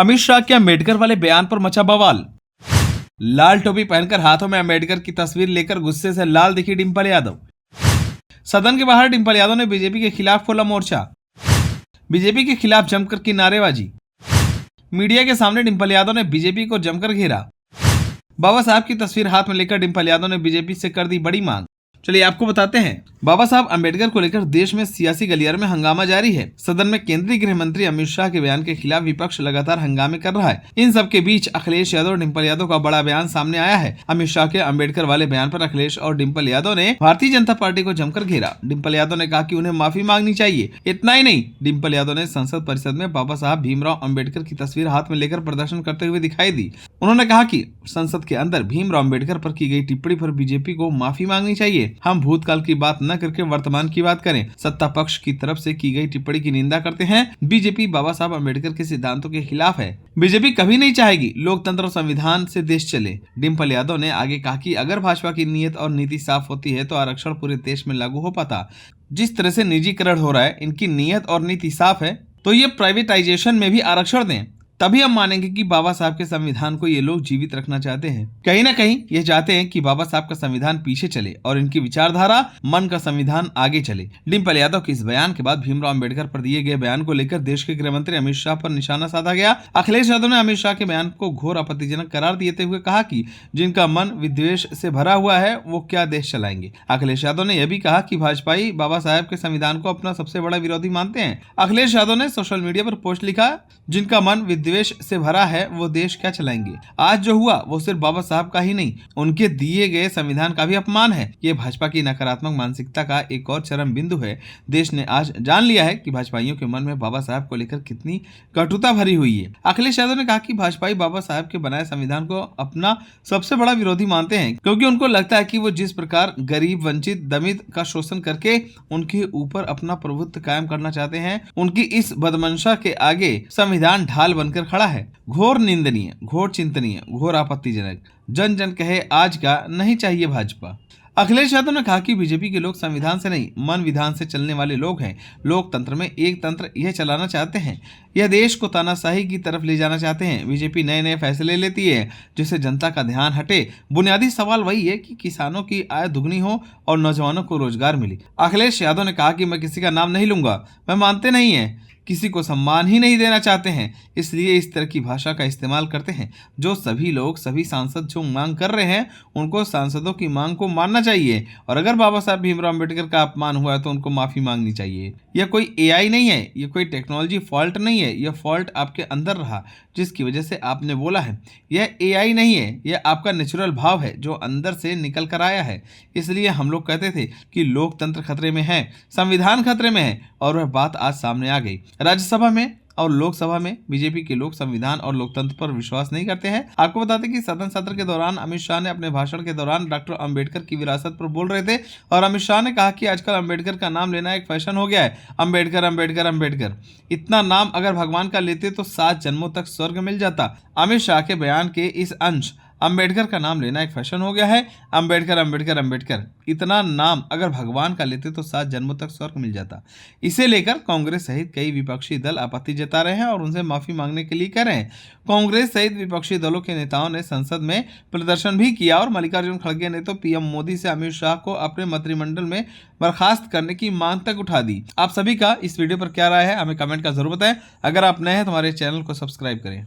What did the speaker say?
अमित शाह के अम्बेडकर वाले बयान पर मचा बवाल। लाल टोपी पहनकर हाथों में अम्बेडकर की तस्वीर लेकर गुस्से से लाल दिखी डिंपल यादव। सदन के बाहर डिंपल यादव ने बीजेपी के खिलाफ खोला मोर्चा। बीजेपी के खिलाफ जमकर की नारेबाजी। मीडिया के सामने डिंपल यादव ने बीजेपी को जमकर घेरा। बाबा साहब की तस्वीर हाथ में लेकर डिंपल यादव ने बीजेपी से कर दी बड़ी मांग। चलिए आपको बताते हैं, बाबा साहब अम्बेडकर को लेकर देश में सियासी गलियारे में हंगामा जारी है। सदन में केंद्रीय गृह मंत्री अमित शाह के बयान के खिलाफ विपक्ष लगातार हंगामे कर रहा है। इन सब के बीच अखिलेश यादव और डिंपल यादव का बड़ा बयान सामने आया है। अमित शाह के अम्बेडकर वाले बयान पर अखिलेश और डिंपल यादव ने भारतीय जनता पार्टी को जमकर घेरा। डिंपल यादव ने कहा कि उन्हें माफी मांगनी चाहिए। इतना ही नहीं, डिंपल यादव ने संसद परिषद में बाबा साहब भीमराव अम्बेडकर की तस्वीर हाथ में लेकर प्रदर्शन करते हुए दिखाई दी। उन्होंने कहा कि संसद के अंदर भीमराव अम्बेडकर पर की गई टिप्पणी पर बीजेपी को माफी मांगनी चाहिए। हम भूतकाल की बात न करके वर्तमान की बात करें। सत्ता पक्ष की तरफ से की गई टिप्पणी की निंदा करते हैं। बीजेपी बाबा साहब अम्बेडकर के सिद्धांतों के खिलाफ है। बीजेपी कभी नहीं चाहेगी लोकतंत्र और संविधान से देश चले। डिंपल यादव ने आगे कहा कि अगर भाजपा की नीयत और नीति साफ होती है तो आरक्षण पूरे देश में लागू हो पाता। जिस तरह से निजीकरण हो रहा है, इनकी नीयत और नीति साफ है तो ये प्राइवेटाइजेशन में भी आरक्षण दें, तभी हम मानेंगे कि बाबा साहब के संविधान को ये लोग जीवित रखना चाहते हैं। कहीं ना कहीं ये चाहते हैं कि बाबा साहब का संविधान पीछे चले और इनकी विचारधारा मन का संविधान आगे चले। डिंपल यादव के इस बयान के बाद भीमराव अम्बेडकर पर दिए गए बयान को लेकर देश के गृह मंत्री अमित शाह पर निशाना साधा गया। अखिलेश यादव ने अमित शाह के बयान को घोर आपत्तिजनक करार देते हुए कहा कि जिनका मन विद्वेष से भरा हुआ है वो क्या देश चलाएंगे। अखिलेश यादव ने यह भी कहा कि भाजपाई बाबा साहब के संविधान को अपना सबसे बड़ा विरोधी मानते हैं। अखिलेश यादव ने सोशल मीडिया पर पोस्ट लिखा, जिनका मन विद्वेष से भरा है वो देश क्या चलाएंगे। आज जो हुआ वो सिर्फ बाबा साहब का ही नहीं, उनके दिए गए संविधान का भी अपमान है। ये भाजपा की नकारात्मक मानसिकता का एक और चरम बिंदु है। देश ने आज जान लिया है कि भाजपाइयों के मन में बाबा साहब को लेकर कितनी कटुता भरी हुई है। अखिलेश यादव ने कहा कि भाजपाई बाबा साहब के बनाए संविधान को अपना सबसे बड़ा विरोधी मानते हैं, क्योंकि उनको लगता है कि वो जिस प्रकार गरीब, वंचित, दलित का शोषण करके उनके ऊपर अपना प्रभुत्व कायम करना चाहते हैं, उनकी इस बदमंशा के आगे संविधान ढाल बनकर खड़ा है। घोर निंदनीय, घोर चिंतनीय, घोर आपत्तिजनक। जन जन कहे आज का नहीं चाहिए भाजपा। अखिलेश यादव ने कहा कि बीजेपी के लोग संविधान से नहीं मन विधान से चलने वाले लोग हैं। लोकतंत्र में एक तंत्र यह चलाना चाहते हैं, यह देश को तानाशाही की तरफ ले जाना चाहते हैं। बीजेपी नए नए फैसले लेती है जिससे जनता का ध्यान हटे। बुनियादी सवाल वही है कि किसानों की आय दुगनी हो और नौजवानों को रोजगार मिले। अखिलेश यादव ने कहा कि मैं किसी का नाम नहीं लूंगा, मैं मानते नहीं है, किसी को सम्मान ही नहीं देना चाहते हैं, इसलिए इस तरह की भाषा का इस्तेमाल करते हैं। जो सभी लोग, सभी सांसद जो मांग कर रहे हैं उनको सांसदों की मांग को मानना चाहिए, और अगर बाबा साहब भीमराव अम्बेडकर का अपमान हुआ है तो उनको माफी मांगनी चाहिए। यह कोई एआई नहीं है, यह कोई टेक्नोलॉजी फॉल्ट नहीं है, यह फॉल्ट आपके अंदर रहा जिसकी वजह से आपने बोला है। यह एआई नहीं है, यह आपका नेचुरल भाव है जो अंदर से निकल कर आया है। इसलिए हम लोग कहते थे कि लोकतंत्र खतरे में है, संविधान खतरे में है, और वह बात आज सामने आ गई। राज्यसभा में और लोकसभा में बीजेपी के लोग संविधान और लोकतंत्र पर विश्वास नहीं करते हैं। आपको बता दें कि सदन सत्र के दौरान अमित शाह ने अपने भाषण के दौरान डॉक्टर अंबेडकर की विरासत पर बोल रहे थे, और अमित शाह ने कहा कि आजकल अंबेडकर का नाम लेना एक फैशन हो गया है। अंबेडकर अंबेडकर अंबेडकर, इतना नाम अगर भगवान का लेते तो 7 जन्मों तक स्वर्ग मिल जाता। अमित शाह के बयान के इस अंश अंबेडकर का नाम लेना एक फैशन हो गया है। अंबेडकर अंबेडकर अंबेडकर, इतना नाम अगर भगवान का लेते तो 7 जन्मों तक स्वर्ग मिल जाता। इसे लेकर कांग्रेस सहित कई विपक्षी दल आपत्ति जता रहे हैं और उनसे माफी मांगने के लिए कह रहे हैं। कांग्रेस सहित विपक्षी दलों के नेताओं ने संसद में प्रदर्शन भी किया, और मल्लिकार्जुन खड़गे ने तो पीएम मोदी से अमित शाह को अपने मंत्रिमंडल में बर्खास्त करने की मांग तक उठा दी। आप सभी का इस वीडियो पर क्या राय है, हमें कमेंट का जरूर बताएं। अगर आप नए हैं तो हमारे चैनल को सब्सक्राइब करें।